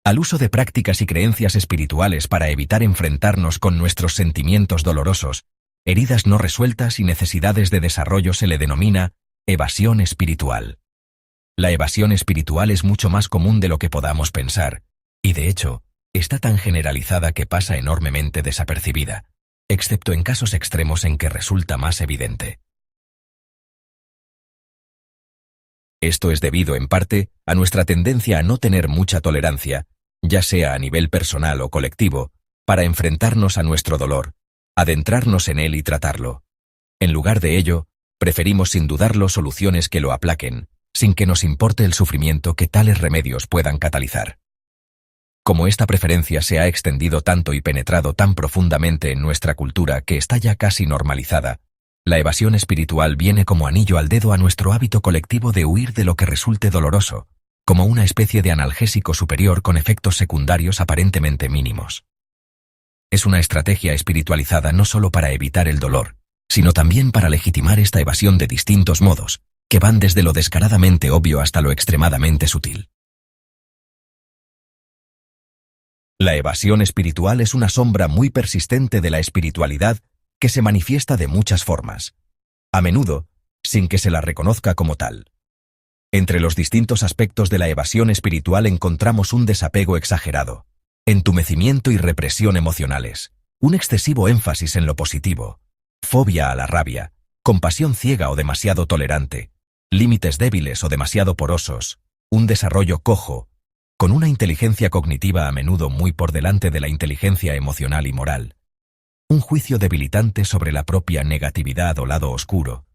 al uso de prácticas y creencias espirituales para evitar enfrentarnos con nuestros sentimientos dolorosos, heridas no resueltas y necesidades de desarrollo se le denomina evasión espiritual. La evasión espiritual es mucho más común de lo que podamos pensar, y de hecho, está tan generalizada que pasa enormemente desapercibida, excepto en casos extremos en que resulta más evidente. Esto es debido, en parte, a nuestra tendencia a no tener mucha tolerancia, ya sea a nivel personal o colectivo, para enfrentarnos a nuestro dolor, adentrarnos en él y tratarlo. En lugar de ello, preferimos sin dudarlo soluciones que lo aplaquen, sin que nos importe el sufrimiento que tales remedios puedan catalizar. Como esta preferencia se ha extendido tanto y penetrado tan profundamente en nuestra cultura que está ya casi normalizada, la evasión espiritual viene como anillo al dedo a nuestro hábito colectivo de huir de lo que resulte doloroso, como una especie de analgésico superior con efectos secundarios aparentemente mínimos. Es una estrategia espiritualizada no solo para evitar el dolor, sino también para legitimar esta evasión de distintos modos, que van desde lo descaradamente obvio hasta lo extremadamente sutil. La evasión espiritual es una sombra muy persistente de la espiritualidad que se manifiesta de muchas formas, a menudo sin que se la reconozca como tal. Entre los distintos aspectos de la evasión espiritual encontramos un desapego exagerado, entumecimiento y represión emocionales, un excesivo énfasis en lo positivo, fobia a la rabia, compasión ciega o demasiado tolerante, límites débiles o demasiado porosos, un desarrollo cojo, con una inteligencia cognitiva a menudo muy por delante de la inteligencia emocional y moral, un juicio debilitante sobre la propia negatividad o lado oscuro,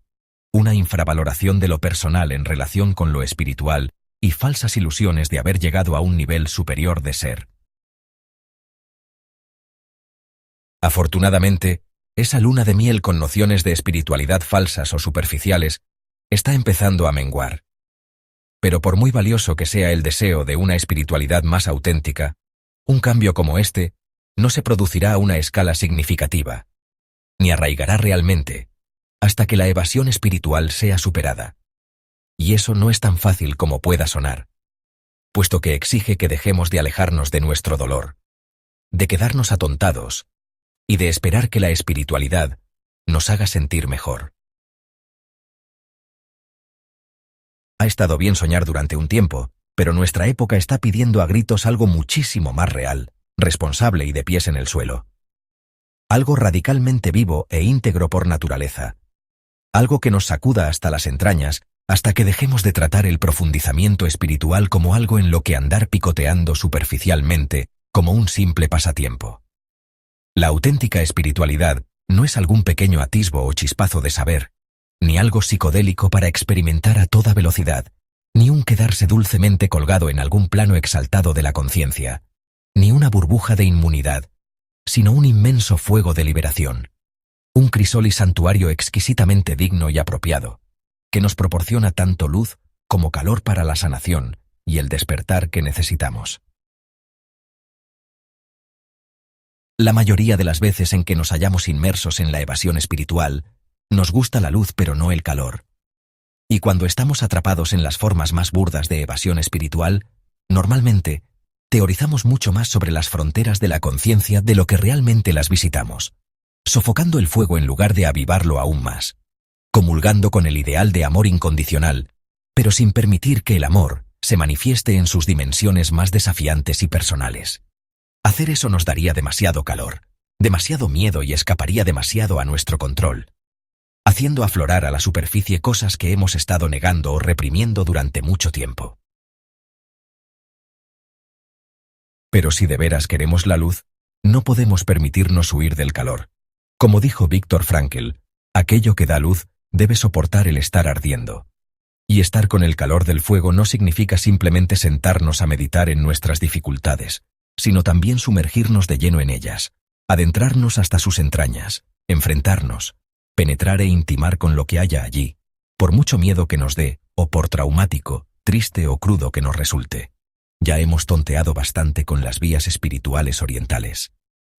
una infravaloración de lo personal en relación con lo espiritual y falsas ilusiones de haber llegado a un nivel superior de ser. Afortunadamente, esa luna de miel con nociones de espiritualidad falsas o superficiales está empezando a menguar. Pero por muy valioso que sea el deseo de una espiritualidad más auténtica, un cambio como este no se producirá a una escala significativa, ni arraigará realmente, hasta que la evasión espiritual sea superada. Y eso no es tan fácil como pueda sonar, puesto que exige que dejemos de alejarnos de nuestro dolor, de quedarnos atontados, y de esperar que la espiritualidad nos haga sentir mejor. Ha estado bien soñar durante un tiempo, pero nuestra época está pidiendo a gritos algo muchísimo más real, responsable y de pies en el suelo. Algo radicalmente vivo e íntegro por naturaleza. Algo que nos sacuda hasta las entrañas, hasta que dejemos de tratar el profundizamiento espiritual como algo en lo que andar picoteando superficialmente, como un simple pasatiempo. La auténtica espiritualidad no es algún pequeño atisbo o chispazo de saber, ni algo psicodélico para experimentar a toda velocidad, ni un quedarse dulcemente colgado en algún plano exaltado de la conciencia, ni una burbuja de inmunidad, sino un inmenso fuego de liberación, un crisol y santuario exquisitamente digno y apropiado, que nos proporciona tanto luz como calor para la sanación y el despertar que necesitamos. La mayoría de las veces en que nos hallamos inmersos en la evasión espiritual, nos gusta la luz pero no el calor. Y cuando estamos atrapados en las formas más burdas de evasión espiritual, normalmente teorizamos mucho más sobre las fronteras de la conciencia de lo que realmente las visitamos, sofocando el fuego en lugar de avivarlo aún más, comulgando con el ideal de amor incondicional, pero sin permitir que el amor se manifieste en sus dimensiones más desafiantes y personales. Hacer eso nos daría demasiado calor, demasiado miedo y escaparía demasiado a nuestro control, haciendo aflorar a la superficie cosas que hemos estado negando o reprimiendo durante mucho tiempo. Pero si de veras queremos la luz, no podemos permitirnos huir del calor. Como dijo Viktor Frankl, aquello que da luz debe soportar el estar ardiendo. Y estar con el calor del fuego no significa simplemente sentarnos a meditar en nuestras dificultades, sino también sumergirnos de lleno en ellas, adentrarnos hasta sus entrañas, enfrentarnos, penetrar e intimar con lo que haya allí, por mucho miedo que nos dé, o por traumático, triste o crudo que nos resulte. Ya hemos tonteado bastante con las vías espirituales orientales.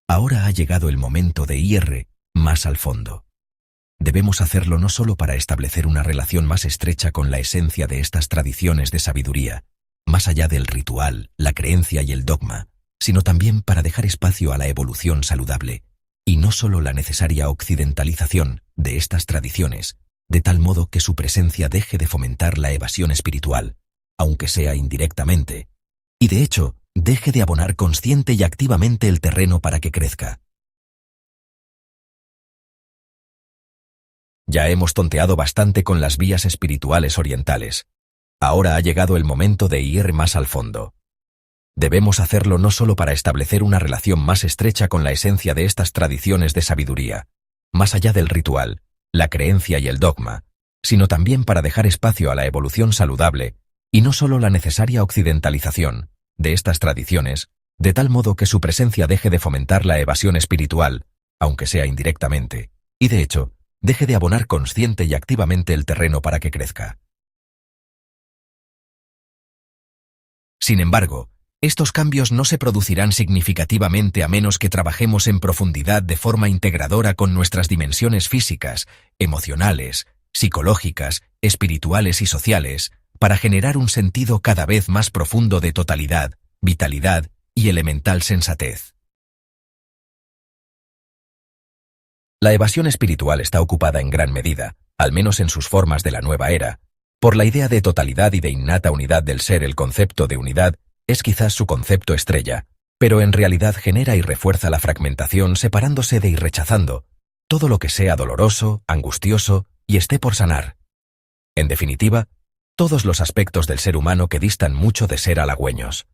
Ahora ha llegado el momento de ir más al fondo. Debemos hacerlo no solo para establecer una relación más estrecha con la esencia de estas tradiciones de sabiduría, más allá del ritual, la creencia y el dogma, sino también para dejar espacio a la evolución saludable, y no solo la necesaria occidentalización de estas tradiciones, de tal modo que su presencia deje de fomentar la evasión espiritual, aunque sea indirectamente, y de hecho, deje de abonar consciente y activamente el terreno para que crezca. Ya hemos tonteado bastante con las vías espirituales orientales. Ahora ha llegado el momento de ir más al fondo. Debemos hacerlo no solo para establecer una relación más estrecha con la esencia de estas tradiciones de sabiduría, más allá del ritual, la creencia y el dogma, sino también para dejar espacio a la evolución saludable y no solo la necesaria occidentalización de estas tradiciones, de tal modo que su presencia deje de fomentar la evasión espiritual, aunque sea indirectamente, y de hecho, deje de abonar consciente y activamente el terreno para que crezca. Sin embargo, estos cambios no se producirán significativamente a menos que trabajemos en profundidad de forma integradora con nuestras dimensiones físicas, emocionales, psicológicas, espirituales y sociales, para generar un sentido cada vez más profundo de totalidad, vitalidad y elemental sensatez. La evasión espiritual está ocupada en gran medida, al menos en sus formas de la nueva era, por la idea de totalidad y de innata unidad del ser. El concepto de unidad es quizás su concepto estrella, pero en realidad genera y refuerza la fragmentación separándose de y rechazando todo lo que sea doloroso, angustioso y esté por sanar. En definitiva, todos los aspectos del ser humano que distan mucho de ser halagüeños.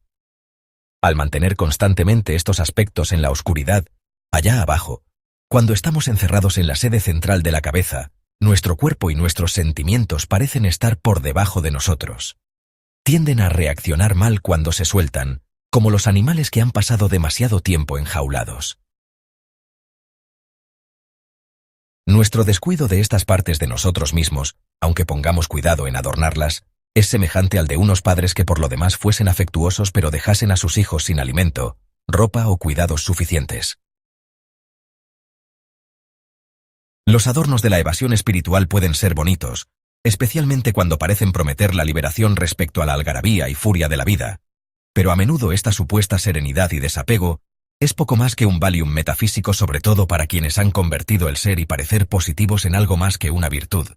Al mantener constantemente estos aspectos en la oscuridad, allá abajo, cuando estamos encerrados en la sede central de la cabeza, nuestro cuerpo y nuestros sentimientos parecen estar por debajo de nosotros. Tienden a reaccionar mal cuando se sueltan, como los animales que han pasado demasiado tiempo enjaulados. Nuestro descuido de estas partes de nosotros mismos, aunque pongamos cuidado en adornarlas, es semejante al de unos padres que por lo demás fuesen afectuosos pero dejasen a sus hijos sin alimento, ropa o cuidados suficientes. Los adornos de la evasión espiritual pueden ser bonitos, especialmente cuando parecen prometer la liberación respecto a la algarabía y furia de la vida, pero a menudo esta supuesta serenidad y desapego es poco más que un Valium metafísico, sobre todo para quienes han convertido el ser y parecer positivos en algo más que una virtud.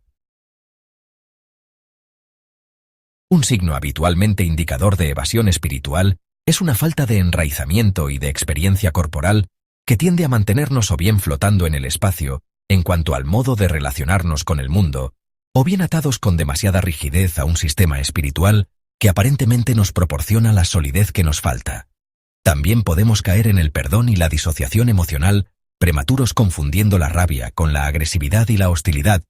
Un signo habitualmente indicador de evasión espiritual es una falta de enraizamiento y de experiencia corporal que tiende a mantenernos o bien flotando en el espacio, en cuanto al modo de relacionarnos con el mundo, o bien atados con demasiada rigidez a un sistema espiritual que aparentemente nos proporciona la solidez que nos falta. También podemos caer en el perdón y la disociación emocional, prematuros confundiendo la rabia con la agresividad y la hostilidad,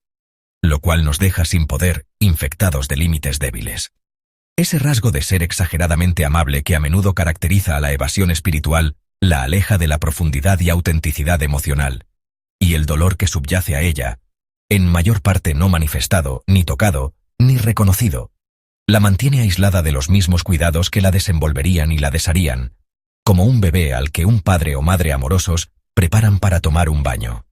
lo cual nos deja sin poder, infectados de límites débiles. Ese rasgo de ser exageradamente amable que a menudo caracteriza a la evasión espiritual la aleja de la profundidad y autenticidad emocional, y el dolor que subyace a ella, en mayor parte no manifestado, ni tocado, ni reconocido, la mantiene aislada de los mismos cuidados que la desenvolverían y la desharían, como un bebé al que un padre o madre amorosos preparan para tomar un baño.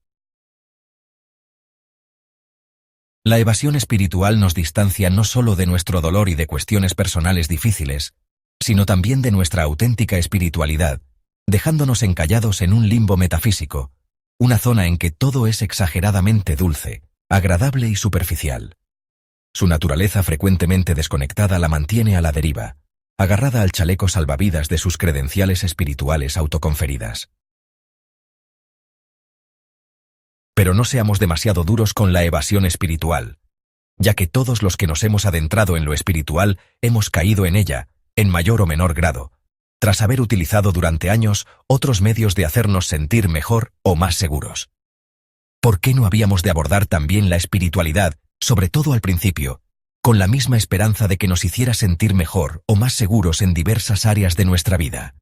La evasión espiritual nos distancia no solo de nuestro dolor y de cuestiones personales difíciles, sino también de nuestra auténtica espiritualidad, dejándonos encallados en un limbo metafísico, una zona en que todo es exageradamente dulce, agradable y superficial. Su naturaleza frecuentemente desconectada la mantiene a la deriva, agarrada al chaleco salvavidas de sus credenciales espirituales autoconferidas. Pero no seamos demasiado duros con la evasión espiritual, ya que todos los que nos hemos adentrado en lo espiritual hemos caído en ella, en mayor o menor grado, tras haber utilizado durante años otros medios de hacernos sentir mejor o más seguros. ¿Por qué no habíamos de abordar también la espiritualidad, sobre todo al principio, con la misma esperanza de que nos hiciera sentir mejor o más seguros en diversas áreas de nuestra vida?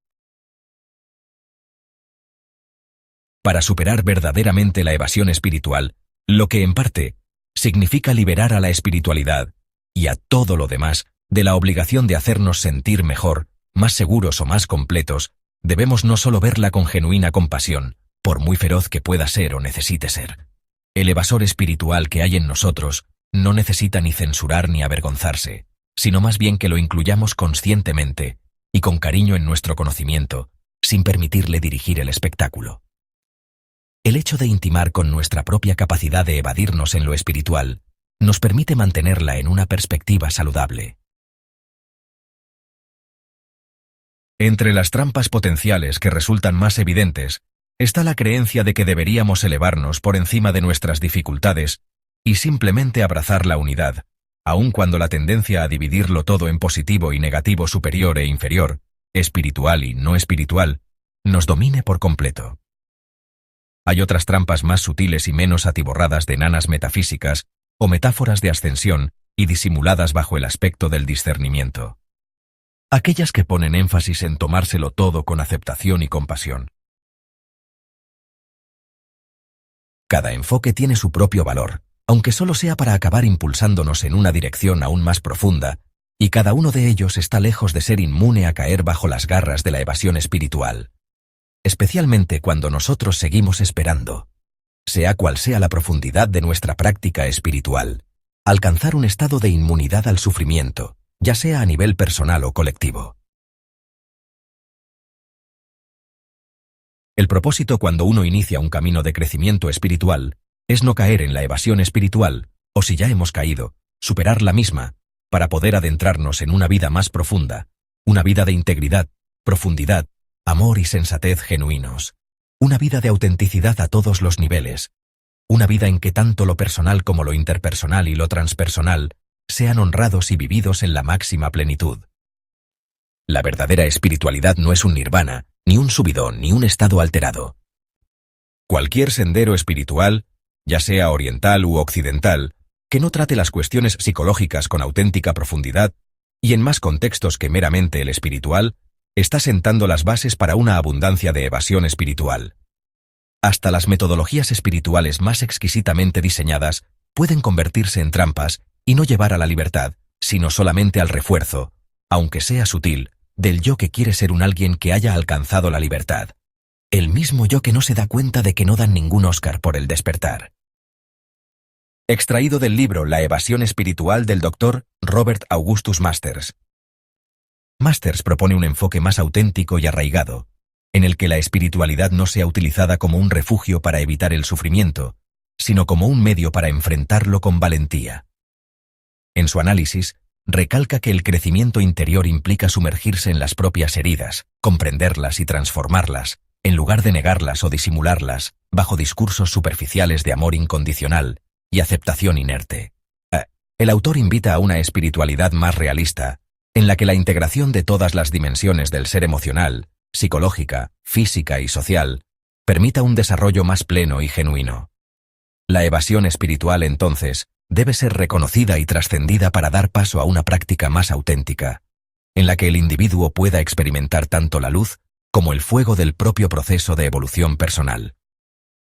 Para superar verdaderamente la evasión espiritual, lo que en parte significa liberar a la espiritualidad y a todo lo demás de la obligación de hacernos sentir mejor, más seguros o más completos, debemos no solo verla con genuina compasión, por muy feroz que pueda ser o necesite ser. El evasor espiritual que hay en nosotros no necesita ni censurar ni avergonzarse, sino más bien que lo incluyamos conscientemente y con cariño en nuestro conocimiento, sin permitirle dirigir el espectáculo. El hecho de intimar con nuestra propia capacidad de evadirnos en lo espiritual nos permite mantenerla en una perspectiva saludable. Entre las trampas potenciales que resultan más evidentes está la creencia de que deberíamos elevarnos por encima de nuestras dificultades y simplemente abrazar la unidad, aun cuando la tendencia a dividirlo todo en positivo y negativo, superior e inferior, espiritual y no espiritual, nos domine por completo. Hay otras trampas más sutiles y menos atiborradas de enanas metafísicas o metáforas de ascensión y disimuladas bajo el aspecto del discernimiento. Aquellas que ponen énfasis en tomárselo todo con aceptación y compasión. Cada enfoque tiene su propio valor, aunque solo sea para acabar impulsándonos en una dirección aún más profunda, y cada uno de ellos está lejos de ser inmune a caer bajo las garras de la evasión espiritual. Especialmente cuando nosotros seguimos esperando, sea cual sea la profundidad de nuestra práctica espiritual, alcanzar un estado de inmunidad al sufrimiento, ya sea a nivel personal o colectivo. El propósito cuando uno inicia un camino de crecimiento espiritual es no caer en la evasión espiritual, o si ya hemos caído, superar la misma, para poder adentrarnos en una vida más profunda, una vida de integridad, profundidad, amor y sensatez genuinos, una vida de autenticidad a todos los niveles, una vida en que tanto lo personal como lo interpersonal y lo transpersonal sean honrados y vividos en la máxima plenitud. La verdadera espiritualidad no es un nirvana, ni un subidón, ni un estado alterado. Cualquier sendero espiritual, ya sea oriental u occidental, que no trate las cuestiones psicológicas con auténtica profundidad, y en más contextos que meramente el espiritual, está sentando las bases para una abundancia de evasión espiritual. Hasta las metodologías espirituales más exquisitamente diseñadas pueden convertirse en trampas y no llevar a la libertad, sino solamente al refuerzo, aunque sea sutil, del yo que quiere ser un alguien que haya alcanzado la libertad. El mismo yo que no se da cuenta de que no dan ningún Oscar por el despertar. Extraído del libro La evasión espiritual del Dr. Robert Augustus Masters. Masters propone un enfoque más auténtico y arraigado, en el que la espiritualidad no sea utilizada como un refugio para evitar el sufrimiento, sino como un medio para enfrentarlo con valentía. En su análisis, recalca que el crecimiento interior implica sumergirse en las propias heridas, comprenderlas y transformarlas, en lugar de negarlas o disimularlas, bajo discursos superficiales de amor incondicional y aceptación inerte. El autor invita a una espiritualidad más realista, en la que la integración de todas las dimensiones del ser emocional, psicológica, física y social, permita un desarrollo más pleno y genuino. La evasión espiritual, entonces, debe ser reconocida y trascendida para dar paso a una práctica más auténtica, en la que el individuo pueda experimentar tanto la luz como el fuego del propio proceso de evolución personal.